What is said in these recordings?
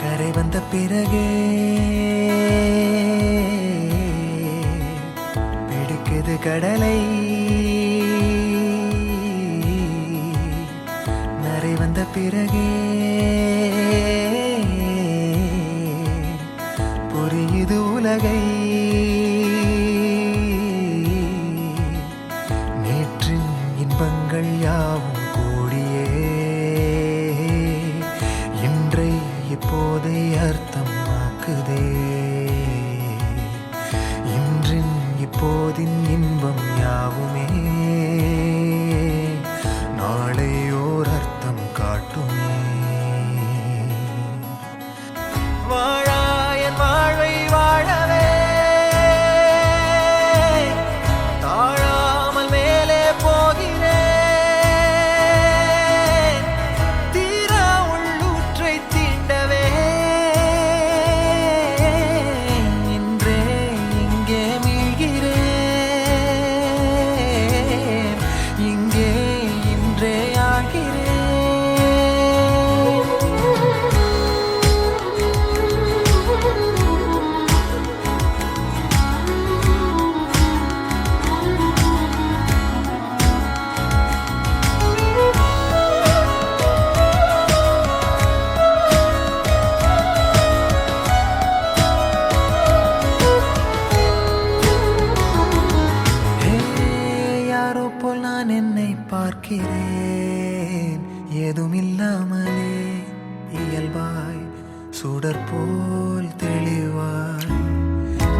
கரை வந்த பிறகே பிடிக்குது கடலை, நரை வந்த பிறகே புரியுது உலகை. நேற்றின் இன்பங்கள் யாவும் கூடியே இன்றை இப்போதை அர்த்தமாக்குதே. இன்றின் இப்போதின் இன்பம் யாவுமே நாளை ஓர் அர்த்தம் காட்டுமே. வாழாயன் வாழ்வை வாழவே தாழாமல் மேலே போகிறேன். தீரா உள்ளூற்றை தீண்டவே இன்றே இங்கே மீழ்கிறேன். இங்கே இன்றே ஆகிறேன். யாரோ போல் நான் என்னை பார்க்கிறேன், ஏதுமில்லாமலே இயல்பாய் சுடர் போல் தெளிவாய்.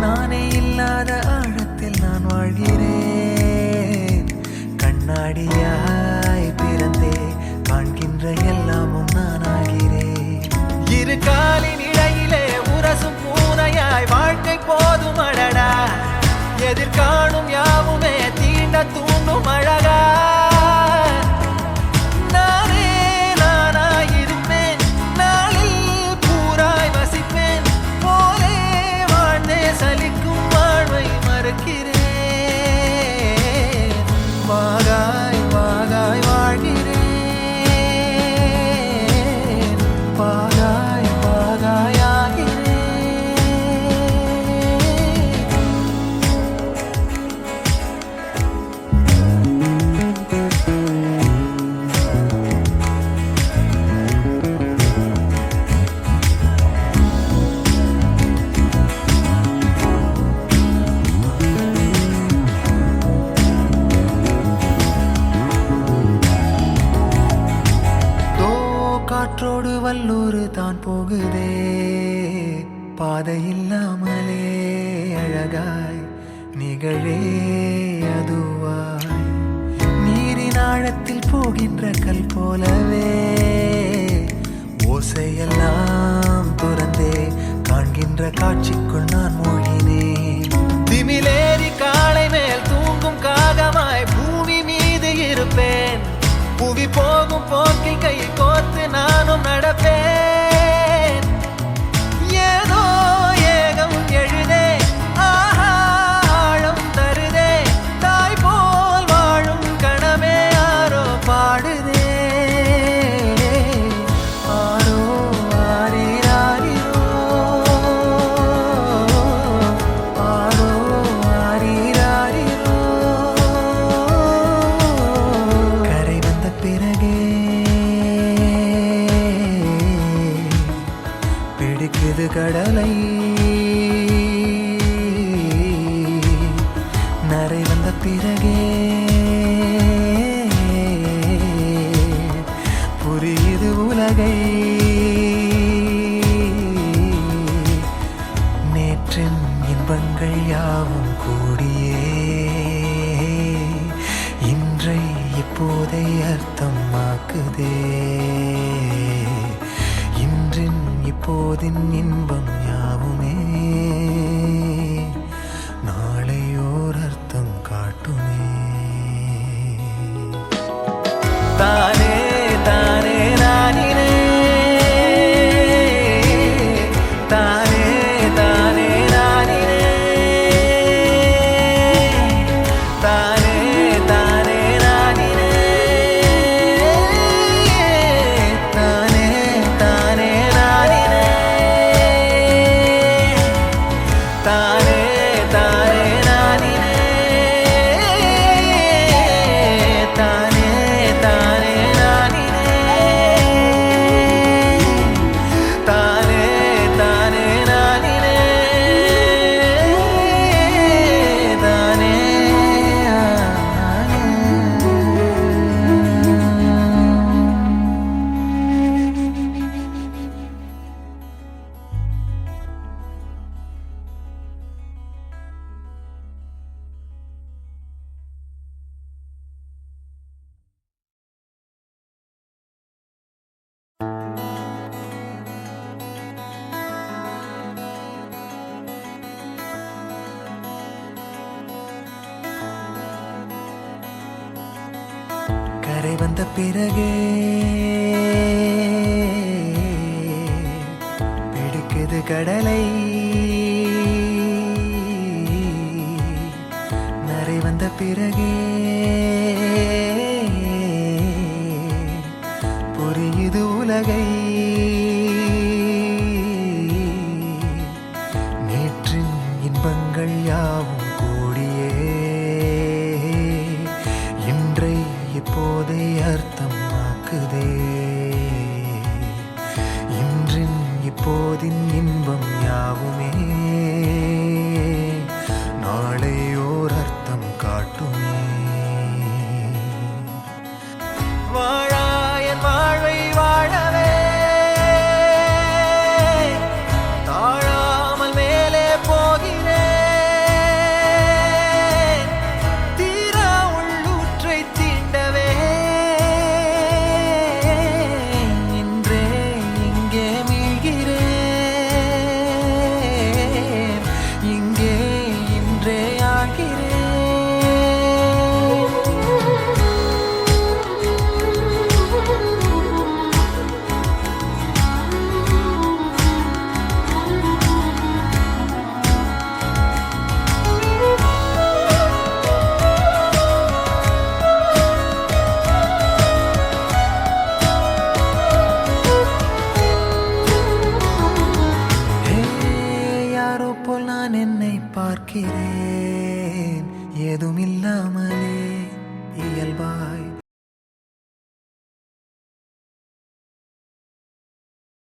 நானே இல்லாத ஆழத்தில் நான் வாழ்கிறேன். கண்ணாடியாய் பிறந்தே காண்கின்ற எல்லாமும் நான் ஆகிறேன். இரு காலின் இடையிலே உரசும் பூனையாய் வாழ்க்கை போதும் அடடா. எதிர்காணும் யாவுமே தீண்ட தூண்டும் அழகா. நானே நானாயிருப்பேன், நாளில் பூராய் வசிப்பேன். போலே வாழ்ந்தே சலிக்கும் வாழ்வை மறுக்கிறேன். வாகாய் வாகாய் வாழ்கிறேன், வாகாய் வாகாய் ஆகிறேன். காற்றோடு வல்லூர் தான் போகுதே, பாதை இல்லாமலே அழகாய் நிகழே அதுவாய். நீரின் ஆழத்தில் போகின்ற கல் போலவே ஓசையெல்லாம் துறந்தே காண்கின்ற காட்சிக்குள் நான் மூழ்கினேன். திமிலேறி காலை மேல் தூங்கும் காகமாய் பூமி மீது இருப்பேன். புவி போகும் போக்கில் கை கோர்த்து நானும் நடப்பேன். ஏதோ ஏகம் எழுதே, ஆஹா ஆழம் தருதே. தாய் போல் வாழும் கணமே ஆரோ பாடுதே. ஆரோ ஆரீராரிரோ, ஆரோ ஆரீராரிரோ. கரை வந்த பிறகே பிடிக்குது கடலை, நரை வந்த பிறகே புரியுது உலகை. நேற்றின் இன்பங்கள் யாவும் கூடியே இன்றை இப்போதை அர்த்தமாக்குதே. இன்றின் இப்போதின் இன்பம் யாவுமே நாளையோர் அர்த்தம் காட்டுமே. தானே தானே நானினே, தானே தானே நானினே. வந்த பிறகே பிடிக்குது கடலை. நரை வந்த பிறகே புரியுது உலகை. நேற்றின் இன்பங்கள் யாவும் கூடியே இன்றை இப்போதை அர்த்தமாக்குதே. இன்றின் இப்போதின் இன்பம் யாவுமே நாளை ஓர் அர்த்தம் காட்டுமே. வாழாயன் வாழ்வை வாழவே தாழாமல் மேலே போகிறேன். தீரா உள்ளூற்றை தீண்டவே இன்றே இங்கே மீழ்கிறேன். இங்கே இன்றே ஆகிறேன். யாரோ போல் நான் என்னை பார்க்கிறேன்.